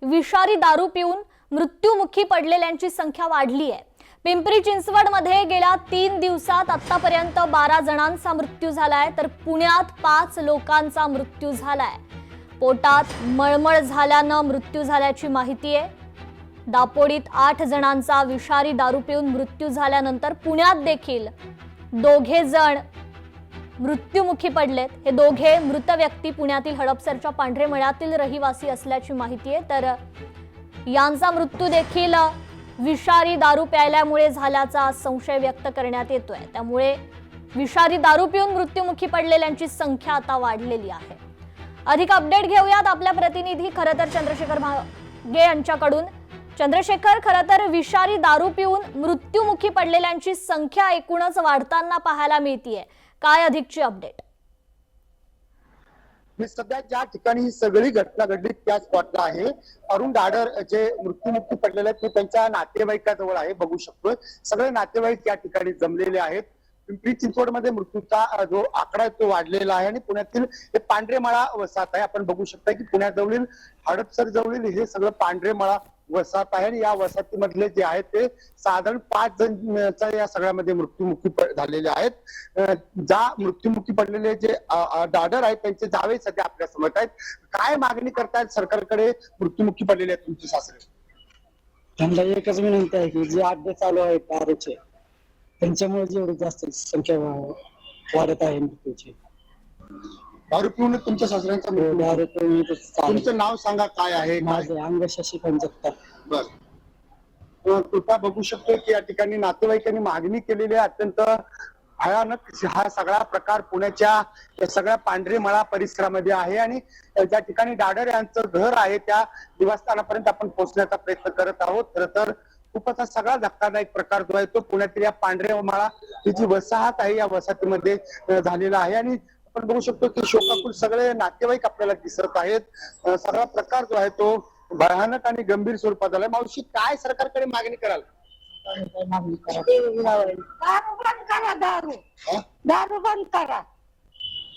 विषारी दारू पिऊन मृत्युमुखी पडलेल्यांची संख्या वाढली आहे। पिंपरी चिंचवडमध्ये गेल्या 3 दिवसात आतापर्यंत 12 जणांचा मृत्यू झालाय, तर पुण्यात 5 लोकांचा मृत्यू झालाय। पोटात मळमळ झाल्यानं मृत्यू झाल्याची माहिती आहे। दापोडीत 8 जणांचा विषारी दारू पिऊन मृत्यू झाल्यानंतर पुण्यात देखील 2 जण मृत्युमुखी पडलेत। हे दोघे मृत व्यक्ती पुण्यातील हडपसरच्या पांढरे मळ्यातील रहिवासी असल्याची माहिती आहे, तर यांचा मृत्यू देखील विषारी दारू प्यायल्यामुळे झाल्याचा संशय व्यक्त करण्यात येतोय। त्यामुळे विषारी दारू पिऊन मृत्युमुखी पडलेल्यांची संख्या आता वाढलेली आहे। अधिक अपडेट घेऊयात आपल्या प्रतिनिधी खरतर चंद्रशेखर भागे यांच्याकडून। चंद्रशेखर, खरतर विषारी दारू पिऊन मृत्युमुखी पडलेल्यांची संख्या एकूणच वाढताना पाहायला मिळतेय, काय अधिकची अपडेट? मी सध्या ज्या ठिकाणी ही सगळी घटना घडली त्या स्पॉटला आहे। अरुण दाडर जे मृत्युमुखी पडलेले आहेत ते त्यांच्या नातेवाईकाजवळ आहे, बघू शकतोय सगळे नातेवाईक या ठिकाणी जमलेले आहेत। पिंपरी चिंचवडमध्ये मृत्यूचा जो आकडा तो वाढलेला आहे आणि पुण्यातील हे पांढरेमळा वसाहत आहे। आपण बघू शकता की पुण्याजवळील हडपसर जवळील हे सगळं पांढरेमळा वसाहत आहे आणि या वसाहतीमधले जे आहेत ते साधारण 5 जणांचा या सगळ्यामध्ये मृत्युमुखी झालेले आहेत। ज्या मृत्युमुखी पडलेले जे दादर आहेत त्यांचे जावे सध्या आपल्या समोर आहेत। काय मागणी करतायत सरकारकडे मृत्युमुखी पडलेले आहेत तुमचे सासरे? त्यांना एकच विनंती आहे की जे अड्डे चालू आहेत दारूचे त्यांच्यामुळे जेवढी जास्त संख्या वाढत आहे मृत्यूची। दारू पिऊन तुमच्या सासऱ्यांचा मृत्यू? दारू पिऊन तुमचं नाव सांगा काय आहे? माझे अंग शशिकांत जगताप। बर, कृपा बघू शकतो की या ठिकाणी नातेवाईकांनी मागणी केलेली आहे। अत्यंत भयानक हा सगळा प्रकार पुण्याच्या सगळ्या पांढरेमळा परिसरामध्ये आहे आणि ज्या ठिकाणी दाडर यांचं घर आहे त्या निवासस्थानापर्यंत आपण पोहोचण्याचा प्रयत्न करत आहोत। खरं तर खूपच हा सगळा धक्कादायक प्रकार जो आहे तो पुण्यातील या पांढरेमळा ही जी वसाहत आहे या वसाहतीमध्ये झालेला आहे आणि आपण बघू शकतो की शोकाकुल सगळे नातेवाईक आपल्याला दिसत आहेत। सगळा प्रकार जो आहे तो भयानक आणि गंभीर स्वरूपात आलाय। मावशी, काय सरकारकडे मागणी कराल? दारू बंद करा, दारू बंद करा।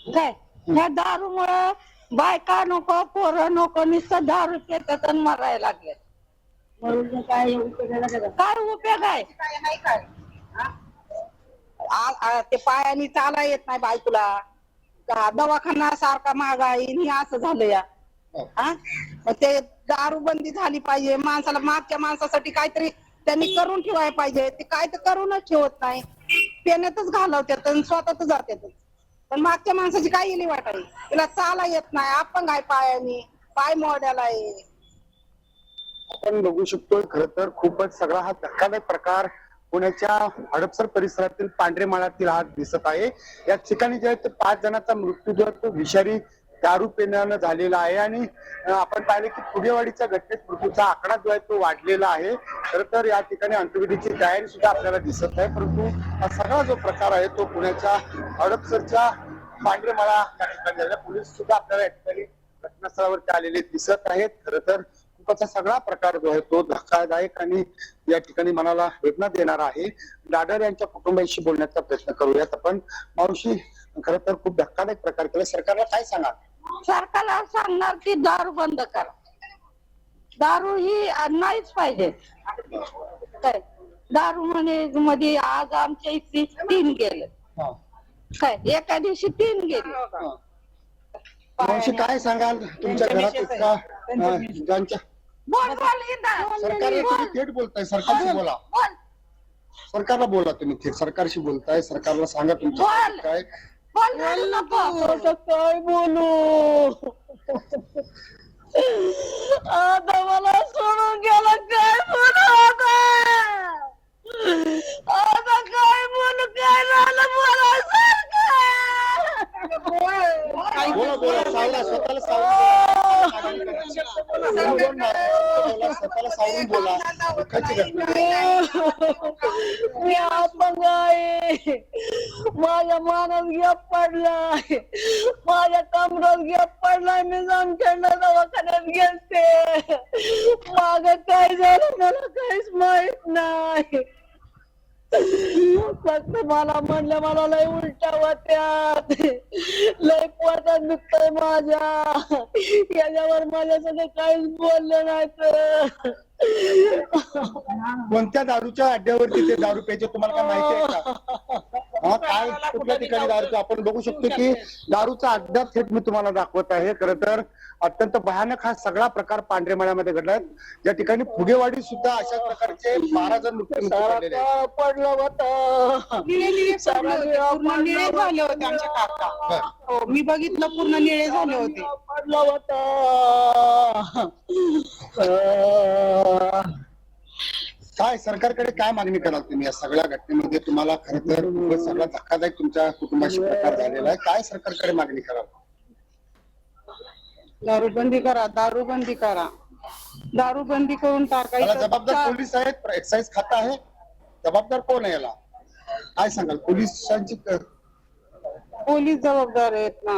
काय या दारूमुळे बायका नको, पोरं नको, नुसतं दारू पितात आणि मरायला लागले। काय उपयोग आहे? ते पायानी चाला येत नाही बायकोला, दवाखाना सारखा महागाई हे असं झालं या। मग ते दारू बंदी झाली पाहिजे। माणसाला मागच्या माणसासाठी काहीतरी त्यांनी करून ठेवायला पाहिजे। ते काय तर करूनच ठेवत नाही, पेण्यातच घालवतात आणि स्वतःच जातात। पण मागच्या माणसाची काय इली वाटाय, तिला चाला येत नाही, अपंग आहे, पायानी पाय मोड्याला आहे। आपण बघू शकतो खरं तर खूपच सगळा हा धक्कादायक प्रकार पुण्याच्या हडपसर परिसरातील पांढरेमळ्यातील हा दिसत आहे। या ठिकाणी जे आहे 5 जणांचा मृत्यू जो आहे तो विषारी दारू पिण्यानं झालेला आहे आणि आपण पाहिलं की पुढेवाडीच्या घटनेत मृत्यूचा आकडा जो आहे तो वाढलेला आहे। खरं तर या ठिकाणी अंत्यविधीची तयारी सुद्धा आपल्याला दिसत आहे, परंतु हा सगळा जो प्रकार आहे तो पुण्याच्या हडपसरच्या पांढरेमळा या ठिकाणी झालेला। पोलीस सुद्धा आपल्याला या ठिकाणी घटनास्थळावरती आलेले दिसत आहेत। खरं तर खूपच सगळा प्रकार जो आहे तो धक्कादायक आणि या ठिकाणी मनाला वेदना देणारा आहे। दादर यांच्या कुटुंबाशी बोलण्याचा प्रयत्न करूयात आपण। मावशी, खरं तर खूप धक्कादायक प्रकार केला, सरकारला काय सांगा? सरकारला सांगणार की दारू बंद करा, दारू ही नाहीच पाहिजे। काय दारू मध्ये आज आमच्या इथे 3 गेले, काय एका दिवशी 3 गेले। मावशी, काय सांगाल तुमच्या घरात इतका ज्यांच्या सरकारला तुम्ही थेट बोलताय, सरकारशी बोला, सरकारला बोला, तुम्ही थेट सरकारशी बोलताय, सरकारला सांगा तुमचं काय। काय बोलू आता, मला सोडून गेला, काय बोलू आता काय बोलू, काय झालं मला बोला बोला, सावला स्वतःला स्वतःला सावरून बोला। मी अपंग आहे, माझ्या मानात गॅप पडलाय, माझ्या कमरात गॅप पडलाय, मी जामखेडला दवाखान्यात गेलते, माग काय झालं मला काहीच माहित नाही। फक्त मला म्हणलं मला लय उलट्या होत्यात, लय पोटात दुखतंय माझ्या, याच्यावर माझ्यासंग काहीच बोललं नाही तर. कोणत्या दारूच्या अड्ड्यावरती ते दारू प्यायचे तुम्हाला काय माहिती आहे का? हा, काय कुठल्या ठिकाणी दारू? आपण बघू शकतो की दारूचा अड्डा थेट मी तुम्हाला दाखवत आहे. खरं तर अत्यंत भयानक हा सगळा प्रकार पांढरेमाळ्यामध्ये घडलाय. या ठिकाणी फुगेवाडी सुद्धा अशाच प्रकारचे 12 जण मृत्यू पावलेले आहेत. पडलं होतं, पूर्ण निळे झाले होते आमच्या काका. हो, मी बघितलं पूर्ण निळे झाले होते. पडलं होतं. काय सरकारकडे काय मागणी कराल तुम्ही या सगळ्या घटनेमध्ये? तुम्हाला खरं तर खूपच सगळा धक्कादायक तुमच्या कुटुंबाशी प्रकार झालेला आहे. काय सरकारकडे मागणी कराल? दारूबंदी करा, दारूबंदी करा, दारूबंदी करून टाका. याला इथं जबाबदार पोलीस आहेत, एक्साईज खातं आहे, जबाबदार कोण आहे याला? काय सांगाल? पोलिसांची पोलीस जबाबदार आहेत ना.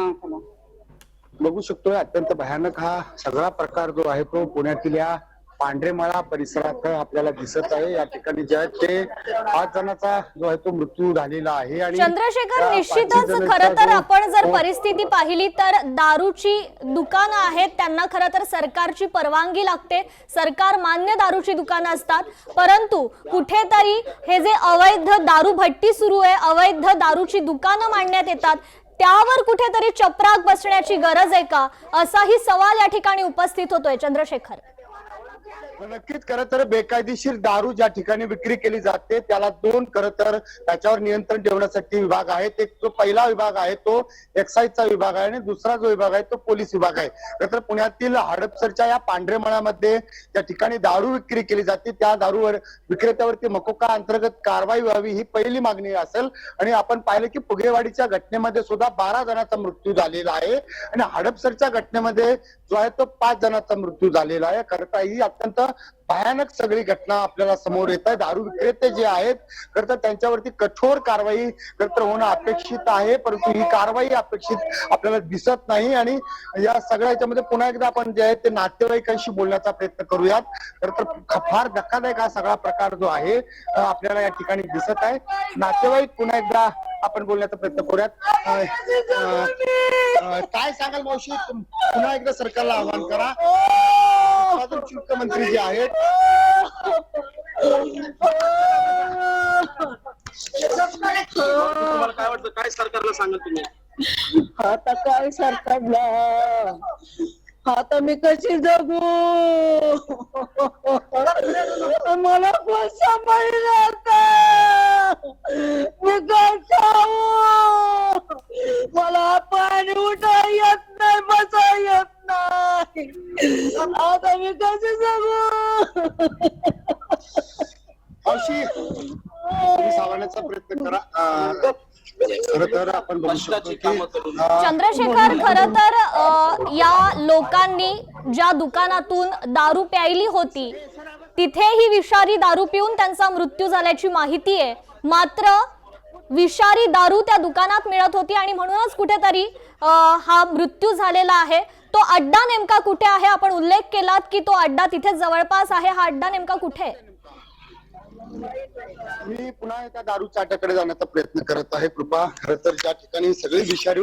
बघू शकतोय अत्यंत भयानक हा सगळा प्रकार जो आहे तो पुण्यातील या पांढरेमाळा परिसरात आपल्याला दिसत आहे. या ठिकाणी जे आहे ते 5 जणांचा जो आहे तो मृत्यू झालेला आहे. आणि चंद्रशेखर, त्या निश्चितच 5 जणांचा खरं तर जो- आपण जर परिस्थिती पाहिली तर दारूची दुकानं आहेत त्यांना खरं तर सरकारची परवानगी लागते, सरकार मान्य दारूची दुकानं असतात. परंतु कुठेतरी हे जे अवैध दारू भट्टी सुरू आहे, अवैध दारूची दुकानं मांडण्यात येतात, त्यावर कुठेतरी चपराक बसण्याची गरज आहे का, असाही सवाल या ठिकाणी उपस्थित होतोय. चंद्रशेखर, नक्कीच खरं तर बेकायदेशीर दारू ज्या ठिकाणी विक्री केली जाते त्याला 2 खरं तर त्याच्यावर नियंत्रण ठेवण्यासाठी विभाग आहेत. एक जो पहिला विभाग आहे तो एक्साईजचा विभाग आहे आणि दुसरा जो विभाग आहे तो पोलीस विभाग आहे. खरं तर पुण्यातील हडपसरच्या या पांढरेमळ्यामध्ये ज्या ठिकाणी दारू विक्री केली जाते त्या दारूवर विक्रेत्यावरती मकोका अंतर्गत कारवाई व्हावी ही पहिली मागणी असेल. आणि आपण पाहिलं की फुगेवाडीच्या घटनेमध्ये सुद्धा 12 जणांचा मृत्यू झालेला आहे आणि हडपसरच्या घटनेमध्ये जो आहे तो 5 जणांचा मृत्यू झालेला आहे. खरं तर ही अत्यंत भयानक सगळी घटना आपल्याला समोर येत आहे. दारू विक्रेते जे आहेत खरं तर त्यांच्यावरती कठोर कारवाई खरं तर होणं अपेक्षित आहे, परंतु ही कारवाई अपेक्षित आपल्याला दिसत नाही. आणि या सगळ्या याच्यामध्ये पुन्हा एकदा आपण जे आहे ते नातेवाईकांशी बोलण्याचा प्रयत्न करूयात. खरं तर फार धक्कादायक हा सगळा प्रकार जो आहे आपल्याला या ठिकाणी दिसत आहे. नातेवाईक पुन्हा एकदा आपण बोलण्याचा प्रयत्न करूयात. काय सांगाल मावशी? पुन्हा एकदा सरकारला आवाहन करा. उत्पादन शुल्क मंत्री जे आहेत तुम्हाला काय वाटतं, काय सरकारला सांगाल तुम्ही? आता काय सरकारला, आता मी कशी जगू, मला कोण सांभाळणार का, मी काय खाऊ, मला पाणी उठा येत नाही, बसा येत नाही, आता मी कशी जगू. मावशी तुम्ही सावरण्याचा प्रयत्न करा. खरं तर आपण बघू शकतो की चंद्रशेखर, खरं तर या लोकांनी ज्या दुकानातून दारू प्यायली होती तिथे ही विषारी दारू पिऊन त्यांचा मृत्यू झाल्याची माहिती आहे. मात्र विषारी दारू त्या दुकानात मिळत होती आणि म्हणूनच कुठेतरी हा मृत्यू झालेला आहे. तो अड्डा नेमका कुठे आहे? आपण उल्लेख केलात की तो अड्डा तिथे जवळपास आहे. हा अड्डा नेमका कुठे आहे? मी पुन्हा त्या दारूच्या अड्ड्याकडे जाण्याचा प्रयत्न करत आहे. कृपा, खरं तर ज्या ठिकाणी सगळी विषारी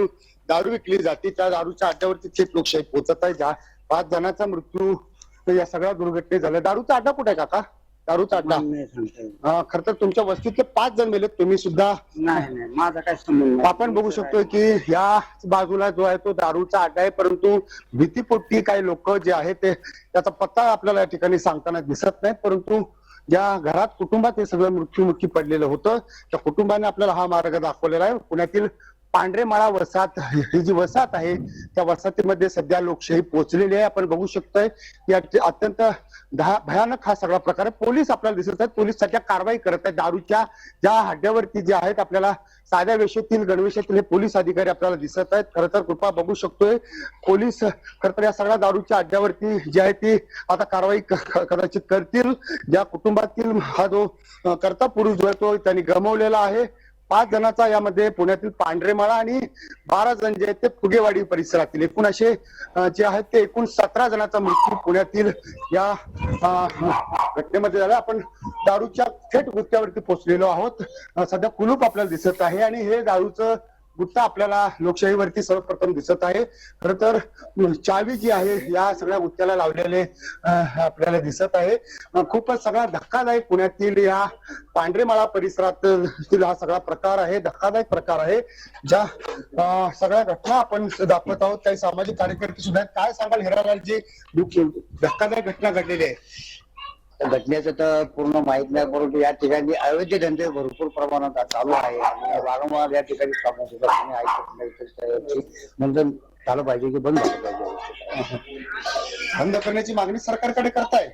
दारू विकली जाते त्या दारूच्या अड्ड्यावरती थेट लोकशाही पोहोचत आहे. ज्या 5 जणांचा मृत्यू या सगळ्या दुर्घटनेत झाल्या. दारूचा अड्डा कुठे आहे काका? दारूचा अड्डा खरं तर तुमच्या वस्तीतले 5 जण मेलेत, तुम्ही सुद्धा नाही, माझा काय संबंध. आपण बघू शकतोय की या बाजूला जो आहे तो दारूचा अड्डा आहे, परंतु भीतीपोटी काही लोक जे आहेत ते त्याचा पत्ता आपल्याला या ठिकाणी सांगताना दिसत नाही. परंतु ज्या घरात कुटुंबात हे सगळं मृत्युमुखी पडलेलं होतं त्या कुटुंबाने आपल्याला हा मार्ग दाखवलेला आहे. पुण्यातील पांढरेमाळा वसाहत ही जी वसाहत आहे त्या वसाहतीमध्ये सध्या लोकशाही पोहोचलेली आहे. आपण बघू शकतोय की अत्यंत भयानक हा सगळा प्रकार आहे. पोलीस आपल्याला दिसत आहेत, पोलीस सध्या कारवाई करत आहेत. दारूच्या ज्या हड्ड्यावरती जे आहेत आपल्याला साध्या वेशेतील गणवेशातील हे पोलीस अधिकारी आपल्याला दिसत आहेत. खरं तर कृपा बघू शकतोय पोलीस खरं तर या सगळ्या दारूच्या अड्ड्यावरती जी आहे ती आता कारवाई कदाचित करतील. ज्या कुटुंबातील हा जो करता पुरुष जो आहे तो त्यांनी गमावलेला आहे. 5 जणांचा यामध्ये पुण्यातील पांढरेमाळा आणि 12 जण जे आहेत ते फुगेवाडी परिसरातील एकूण असे जे आहेत ते एकूण 17 जणांचा मृत्यू पुण्यातील या घटनेमध्ये झाला. आपण दारूच्या थेट गुत्त्यावरती पोहोचलेलो आहोत. सध्या कुलूप आपल्याला दिसत आहे आणि हे दारूचं गुत्ता आपल्याला लोकशाहीवरती सर्वप्रथम दिसत आहे. खर तर चावी जी आहे या सगळ्या गुत्त्याला लावलेले आपल्याला दिसत आहे. खूपच सगळा धक्कादायक पुण्यातील या पांढरेमाळा परिसरातील हा सगळा प्रकार आहे, धक्कादायक प्रकार आहे. ज्या सगळ्या घटना आपण दाखवत आहोत काही सामाजिक कार्यकर्ते सुद्धा आहेत. काय सांगाल हिरालालजी, धक्कादायक घटना घडलेली आहे? घटनेचं तर पूर्ण माहित नाही, परंतु या ठिकाणी अवैध धंदे भरपूर प्रमाणात चालू आहे आणि वारंवार या ठिकाणी म्हणजे झालं पाहिजे की बंद झालं पाहिजे. बंद करण्याची मागणी सरकारकडे करताय?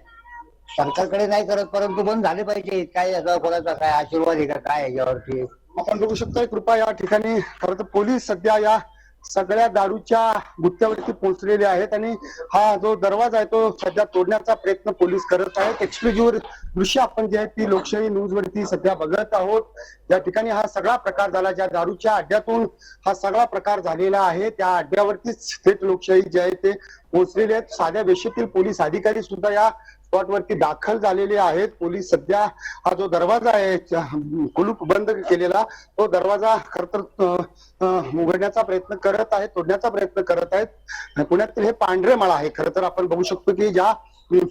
सरकारकडे नाही करत, परंतु बंद झाले पाहिजे. काय याचा कोणाचा काय आशीर्वाद आहे का काय याच्यावरती? आपण बघू शकतोय कृपा या ठिकाणी खरं तर पोलीस सध्या या सगळ्या दारूच्या गुत्त्यावरती पोहोचलेले आहेत आणि हा जो दरवाजा आहे तो सध्या तोडण्याचा प्रयत्न पोलीस करत आहेत. एक्सक्लुझिव्ह दृश्य आपण जे आहे ती लोकशाही न्यूज वरती सध्या बघत आहोत. या ठिकाणी हा सगळा प्रकार झाला, ज्या दारूच्या अड्ड्यातून हा सगळा प्रकार झालेला आहे त्या अड्ड्यावरतीच थेट लोकशाही जे आहे ते पोहोचलेले आहेत. साध्या वेशेतील पोलीस अधिकारी सुद्धा या स्पॉट वरती दाखल झालेले आहेत. पोलीस सध्या हा जो दरवाजा आहे कुलूप बंद केलेला तो दरवाजा खर तर उघडण्याचा प्रयत्न करत आहेत, तोडण्याचा प्रयत्न करत आहेत. पुण्यातील हे पांढरेमाळा आहे. खरं तर आपण बघू शकतो की ज्या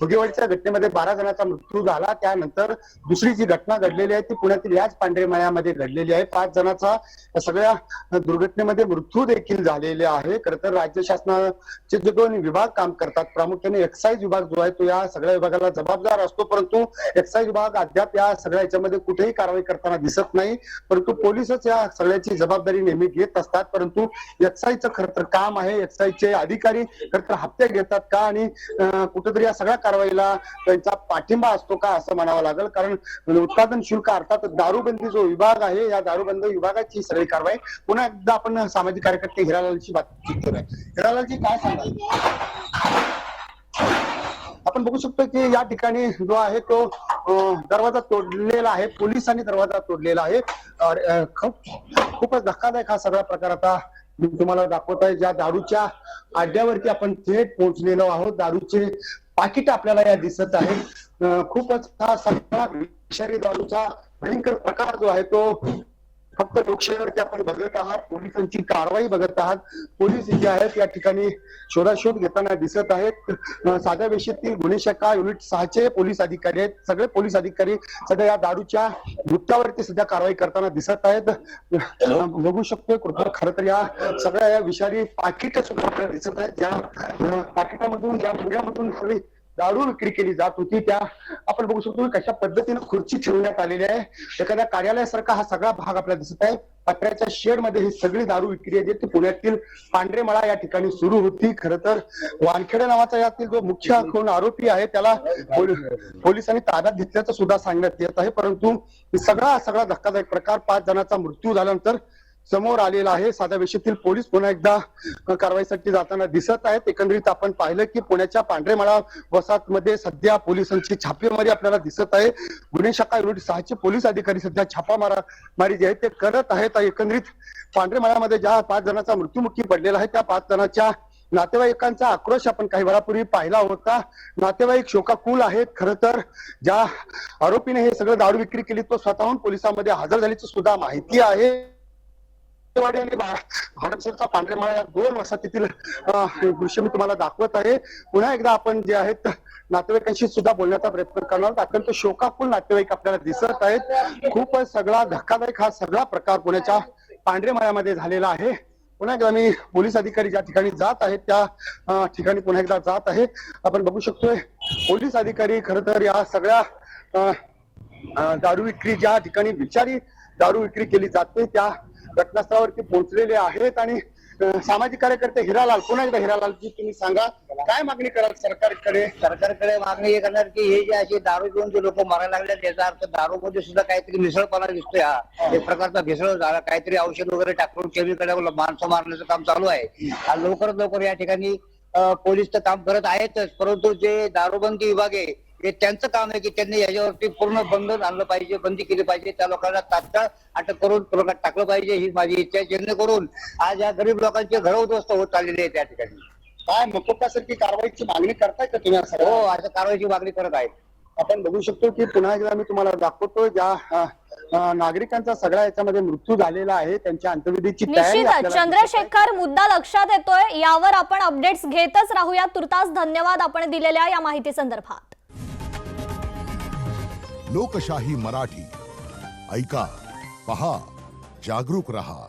फुगेवाडीच्या घटनेमध्ये 12 जणांचा मृत्यू झाला त्यानंतर दुसरी जी घटना घडलेली आहे ती पुण्यातील याच पांढरेमाळ्यामध्ये घडलेली आहे. 5 जणांचा सगळ्या दुर्घटनेमध्ये मृत्यू देखील झालेले आहे. खरं तर राज्य शासनाचे जे 2 विभाग काम करतात, प्रामुख्याने एक्साईज विभाग जो आहे तो या सगळ्या विभागाला जबाबदार असतो, परंतु एक्साईज विभाग अद्याप या सगळ्या याच्यामध्ये कुठेही कारवाई करताना दिसत नाही. परंतु पोलीसच या सगळ्याची जबाबदारी नेहमी घेत असतात. परंतु एक्साईजचं खरं तर काम आहे, एक्साईजचे अधिकारी खरं तर हप्ते घेतात का आणि कुठेतरी या सगळ्या कारवाईला त्यांचा पाठिंबा असतो का असं म्हणावं लागेल. कारण उत्पादन शुल्क अर्थात दारूबंदी जो विभाग आहे या दारूबंद विभागाची सगळी कारवाई. पुन्हा एकदा आपण सामाजिक कार्यकर्ते हिरालालची बातचीत करूया. हिरालालजी काय सांगाल? आपण बघू शकतो की या ठिकाणी जो आहे तो दरवाजा तोडलेला आहे, पोलिसांनी दरवाजा तोडलेला आहे. खूपच धक्कादायक हा सगळा प्रकार आता मी तुम्हाला दाखवत आहे. ज्या दारूच्या अड्ड्यावरती आपण थेट पोहोचलेलो आहोत, दारूचे पाकिट आपल्याला या दिसत आहे. खूपच हा सगळा विषारी दारूचा भयंकर प्रकार जो आहे तो फक्त लोकशाहीवरती आपण बघत आहात, पोलिसांची कारवाई बघत आहात. पोलीस जे आहेत या ठिकाणी शोधाशोध घेताना दिसत आहेत. साध्या वेशेतील गुन्हे शाखा युनिट 6चे पोलीस अधिकारी आहेत. सगळे पोलीस अधिकारी सध्या या दारूच्या गुत्त्यावरती सध्या कारवाई करताना दिसत आहेत. बघू शकतोय कृपया खरं तर या सगळ्या या विषारी पाकिट सुद्धा आपल्याला दिसत आहेत. ज्या पाकिटामधून ज्या पुण्यामधून सगळी दारू विक्री केली जात होती त्या आपण बघू शकतो कशा पद्धतीने खुर्ची ठेवण्यात आलेली आहे. एखाद्या कार्यालयासारखा हा सगळा भाग आपल्याला दिसत आहे. पत्र्याच्या शेड मध्ये ही सगळी दारू विक्री आहे ती पुण्यातील पांढरेमाळा या ठिकाणी सुरू होती. खरं तर वानखेडे नावाचा यातील जो मुख्य खून आरोपी आहे त्याला पोलिसांनी ताब्यात घेतल्याचं सुद्धा सांगण्यात येत आहे. परंतु सगळा धक्कादायक प्रकार 5 जणांचा मृत्यू झाल्यानंतर समोर आलेला आहे. साध्या वेशेतील पोलीस पुन्हा एकदा कारवाईसाठी जाताना दिसत आहेत. एकंदरीत आपण पाहिलं की पुण्याच्या पांढरेमाळा वसाहतमध्ये सध्या पोलिसांची छापेमारी आपल्याला दिसत आहे. गुन्हे शाखा युनिट 6चे पोलीस अधिकारी सध्या छापामारी जे आहे ते करत आहेत. एकंदरीत पांढरेमाळ्यामध्ये ज्या 5 जणांचा मृत्युमुखी पडलेला आहे त्या 5 जणांच्या नातेवाईकांचा आक्रोश आपण काही वेळापूर्वी पाहिला होता. नातेवाईक शोकाकुल आहेत. खरं तर ज्या आरोपीने हे सगळं दारू विक्री केली तो स्वतःहून पोलिसांमध्ये हजर झाल्याची सुद्धा माहिती आहे. आणि हडपसरचा पांढरेमाळा या 2 वसाहतीतील दृश्य मी तुम्हाला दाखवत आहे. पुन्हा एकदा आपण जे आहेत नातेवाईकांशी सुद्धा बोलण्याचा प्रयत्न करणार आहोत. अत्यंत शोकाकुल नातेवाईक आपल्याला दिसत आहेत. खूपच सगळा धक्कादायक हा सगळा प्रकार पुण्याच्या पांढरेमाळ्यामध्ये झालेला आहे. पुन्हा एकदा मी पोलीस अधिकारी ज्या ठिकाणी जात आहेत त्या ठिकाणी पुन्हा एकदा जात आहे. आपण बघू शकतोय पोलीस अधिकारी खरं तर या सगळ्या दारू विक्री ज्या ठिकाणी बिचारी दारू विक्री केली जाते त्या घटनास्थळावरती पोहोचलेले आहेत. आणि सामाजिक कार्यकर्ते हिरालाल, पुन्हा एकदा हिरालालजी तुम्ही सांगा काय मागणी कराल सरकारकडे? मागणी हे करणार की हे जे असे दारू पिऊन जे लोक मारायला लागले त्याचा अर्थ दारूमध्ये सुद्धा काहीतरी मिसळपणा दिसतोय. हा एक प्रकारचा भेसळ झाला, काहीतरी औषध वगैरे टाकून केमिकल माणसं मारण्याचं काम चालू आहे. लवकरात लवकर या ठिकाणी पोलीस तर काम करत आहेतच, परंतु जे दारूबंदी विभाग आहे हे त्यांचं काम आहे की त्यांनी याच्यावरती पूर्ण बंधन आणलं पाहिजे, बंदी केली पाहिजे, त्या लोकांना तात्काळ अटक करून तुरुंगात टाकलं पाहिजे, ही माझी इच्छा आहे. जेणेकरून आज या गरीब लोकांचे घर उद्ध्वस्त होत चाललेले आहे त्या ठिकाणी. काय मकोकासारखी कारवाईची मागणी करताय का तुम्ही असं? हो, अशा कारवाईची मागणी करत आहेत. आपण बघू शकतो की पुन्हा एकदा मी तुम्हाला दाखवतो ज्या नागरिकांचा सगळा याच्यामध्ये मृत्यू झालेला आहे त्यांच्या अंत्यविधीची तयारी निश्चितच आपल्याला दिसत आहे. चंद्रशेखर, मुद्दा लक्षात येतोय. यावर आपण अपडेट्स घेतच राहूया. तुर्तास धन्यवाद आपण दिलेल्या या माहिती संदर्भात. लोकशाही मराठी ऐका, पहा, जागरूक रहा.